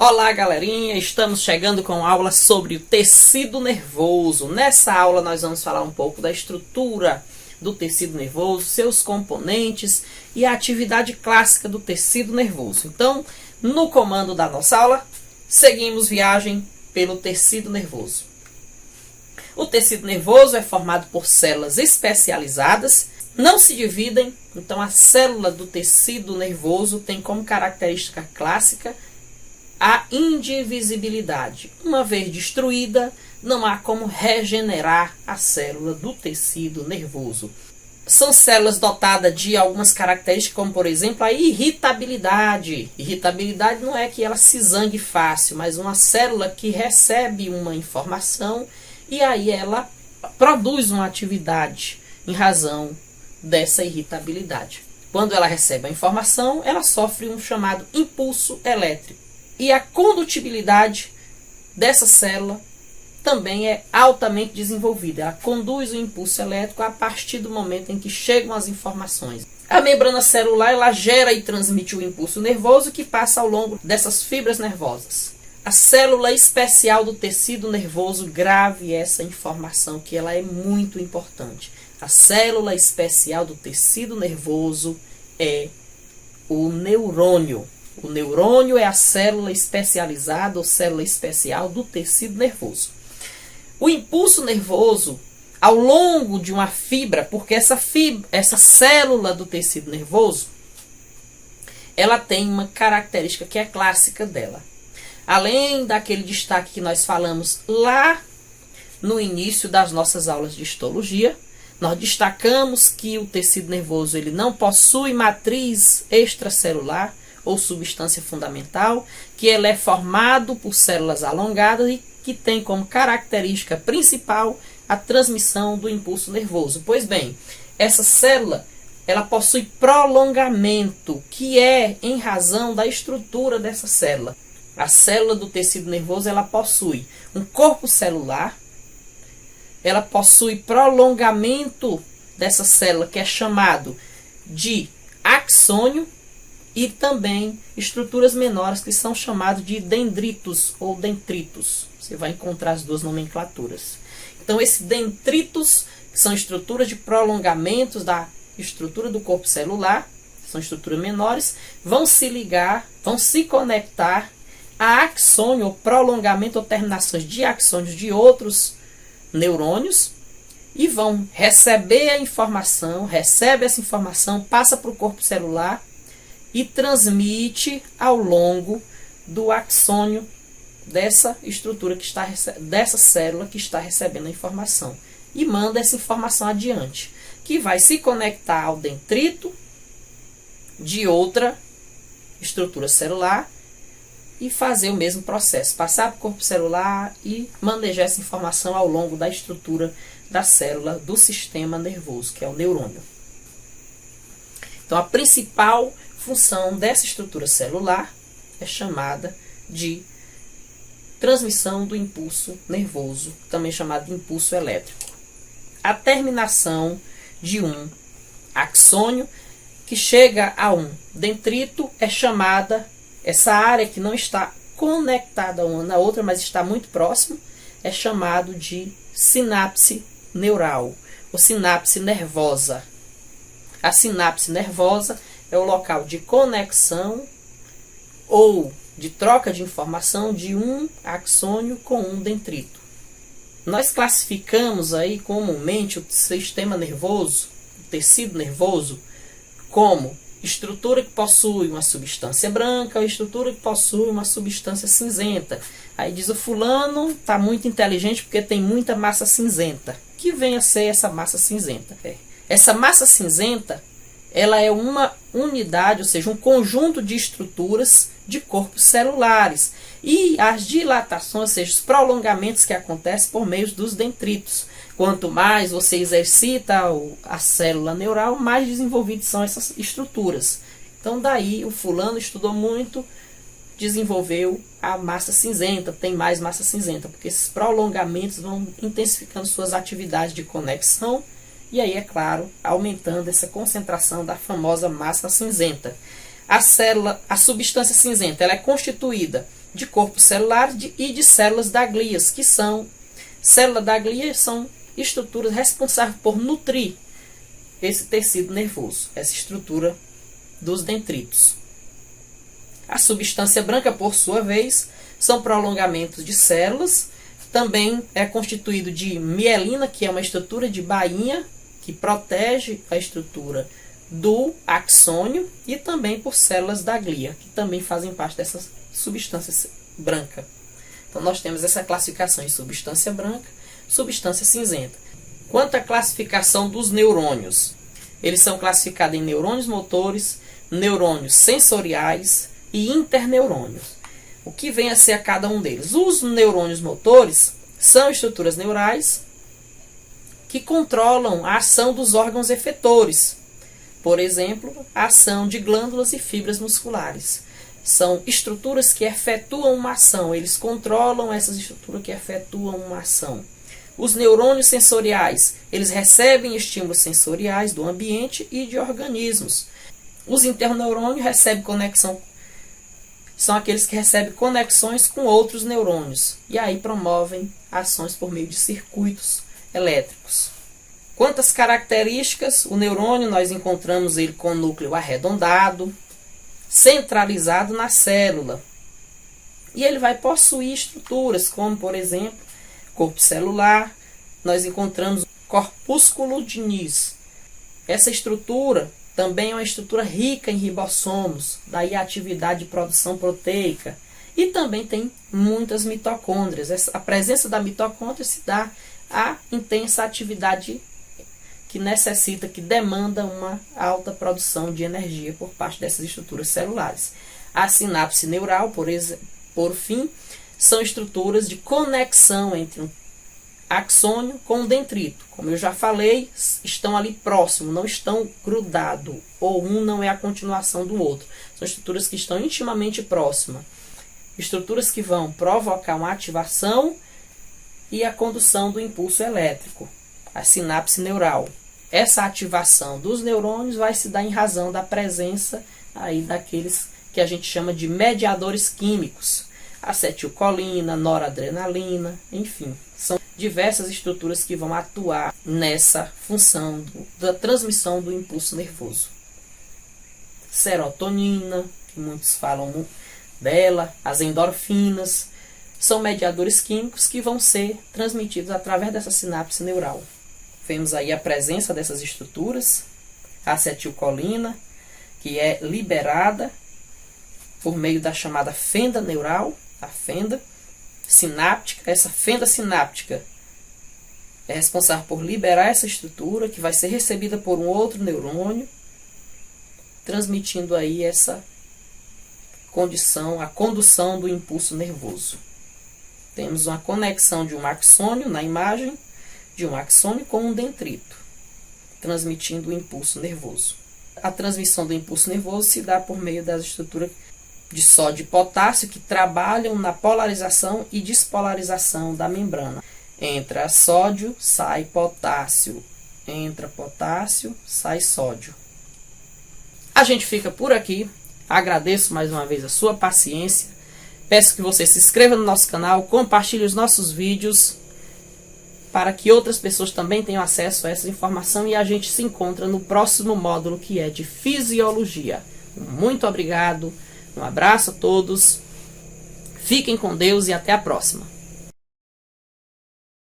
Olá galerinha, estamos chegando com aula sobre o tecido nervoso. Nessa aula nós vamos falar um pouco da estrutura do tecido nervoso, seus componentes e a atividade clássica do tecido nervoso. Então, no comando da nossa aula, seguimos viagem pelo tecido nervoso. O tecido nervoso é formado por células especializadas, não se dividem, então a célula do tecido nervoso tem como característica clássica a indivisibilidade. Uma vez destruída, não há como regenerar a célula do tecido nervoso. São células dotadas de algumas características, como por exemplo a irritabilidade. Irritabilidade não é que ela se zangue fácil, mas uma célula que recebe uma informação e aí ela produz uma atividade em razão dessa irritabilidade. Quando ela recebe a informação, ela sofre um chamado impulso elétrico. E a condutibilidade dessa célula também é altamente desenvolvida. Ela conduz o impulso elétrico a partir do momento em que chegam as informações. A membrana celular ela gera e transmite o impulso nervoso que passa ao longo dessas fibras nervosas. A célula especial do tecido nervoso grave essa informação, que ela é muito importante. A célula especial do tecido nervoso é o neurônio. O neurônio é a célula especializada ou célula especial do tecido nervoso. O impulso nervoso, ao longo de uma fibra, porque essa célula do tecido nervoso, ela tem uma característica que é clássica dela. Além daquele destaque que nós falamos lá no início das nossas aulas de histologia, nós destacamos que o tecido nervoso ele não possui matriz extracelular, ou substância fundamental, que ele é formado por células alongadas e que tem como característica principal a transmissão do impulso nervoso. Pois bem, essa célula ela possui prolongamento, que é em razão da estrutura dessa célula. A célula do tecido nervoso ela possui um corpo celular, ela possui prolongamento dessa célula que é chamado de axônio, e também estruturas menores que são chamadas de dendritos ou dentritos. Você vai encontrar as duas nomenclaturas. Então, esses dentritos, que são estruturas de prolongamentos da estrutura do corpo celular, são estruturas menores, vão se ligar, vão se conectar a axônio, ou prolongamento ou terminações de axônios de outros neurônios, e vão receber a informação, recebe essa informação, passa para o corpo celular, e transmite ao longo do axônio dessa estrutura que está dessa célula que está recebendo a informação e manda essa informação adiante, que vai se conectar ao dentrito de outra estrutura celular e fazer o mesmo processo, passar para o corpo celular e manejar essa informação ao longo da estrutura da célula do sistema nervoso, que é o neurônio. Então, a principal função dessa estrutura celular é chamada de transmissão do impulso nervoso, também chamado de impulso elétrico. A terminação de um axônio que chega a um dentrito é chamada, essa área que não está conectada uma na outra, mas está muito próximo, é chamado de sinapse neural ou sinapse nervosa. A sinapse nervosa é o local de conexão ou de troca de informação de um axônio com um dentrito. Nós classificamos aí comumente o sistema nervoso, o tecido nervoso, como estrutura que possui uma substância branca ou estrutura que possui uma substância cinzenta. Aí diz o fulano está muito inteligente porque tem muita massa cinzenta. Que vem a ser essa massa cinzenta? Essa massa cinzenta ela é uma unidade, ou seja, um conjunto de estruturas de corpos celulares. E as dilatações, ou seja, os prolongamentos que acontecem por meio dos dentritos. Quanto mais você exercita a célula neural, mais desenvolvidas são essas estruturas. Então, daí o fulano estudou muito, desenvolveu a massa cinzenta, tem mais massa cinzenta, porque esses prolongamentos vão intensificando suas atividades de conexão, e aí, é claro, aumentando essa concentração da famosa massa cinzenta. A substância cinzenta ela é constituída de corpo celular e de células da glia, que são células da glia são estruturas responsáveis por nutrir esse tecido nervoso, essa estrutura dos dendritos. A substância branca, por sua vez, são prolongamentos de células. Também é constituído de mielina, que é uma estrutura de bainha que protege a estrutura do axônio, e também por células da glia, que também fazem parte dessa substância branca. Então nós temos essa classificação em substância branca, substância cinzenta. Quanto à classificação dos neurônios, eles são classificados em neurônios motores, neurônios sensoriais e interneurônios. O que vem a ser a cada um deles? Os neurônios motores são estruturas neurais que controlam a ação dos órgãos efetores. Por exemplo, a ação de glândulas e fibras musculares. São estruturas que efetuam uma ação. Eles controlam essas estruturas que efetuam uma ação. Os neurônios sensoriais, eles recebem estímulos sensoriais do ambiente e de organismos. Os interneurônios recebem conexão, são aqueles que recebem conexões com outros neurônios e aí promovem ações por meio de circuitos elétricos. Quanto às características, o neurônio nós encontramos ele com núcleo arredondado, centralizado na célula. E ele vai possuir estruturas como, por exemplo, corpo celular. Nós encontramos corpúsculo de Nis. Essa estrutura também é uma estrutura rica em ribossomos, daí a atividade de produção proteica. E também tem muitas mitocôndrias. A presença da mitocôndria se dá à intensa atividade que necessita, que demanda uma alta produção de energia por parte dessas estruturas celulares. A sinapse neural, por fim, são estruturas de conexão entre um axônio com o dendrito. Como eu já falei, estão ali próximos, não estão grudados, ou um não é a continuação do outro. São estruturas que estão intimamente próximas. Estruturas que vão provocar uma ativação e a condução do impulso elétrico, a sinapse neural. Essa ativação dos neurônios vai se dar em razão da presença aí daqueles que a gente chama de mediadores químicos. Acetilcolina, noradrenalina, enfim. São diversas estruturas que vão atuar nessa função da transmissão do impulso nervoso. Serotonina, que muitos falam dela, as endorfinas, são mediadores químicos que vão ser transmitidos através dessa sinapse neural. Vemos aí a presença dessas estruturas, a acetilcolina, que é liberada por meio da chamada fenda neural, a fenda sináptica. Essa fenda sináptica é responsável por liberar essa estrutura, que vai ser recebida por um outro neurônio, transmitindo aí essa condição, a condução do impulso nervoso. Temos uma conexão de um axônio na imagem, de um axônio com um dendrito, transmitindo o impulso nervoso. A transmissão do impulso nervoso se dá por meio das estruturas de sódio e potássio que trabalham na polarização e despolarização da membrana. Entra sódio, sai potássio. Entra potássio, sai sódio. A gente fica por aqui. Agradeço mais uma vez a sua paciência. Peço que você se inscreva no nosso canal, compartilhe os nossos vídeos para que outras pessoas também tenham acesso a essa informação, e a gente se encontra no próximo módulo, que é de fisiologia. Muito obrigado, um abraço a todos, fiquem com Deus e até a próxima.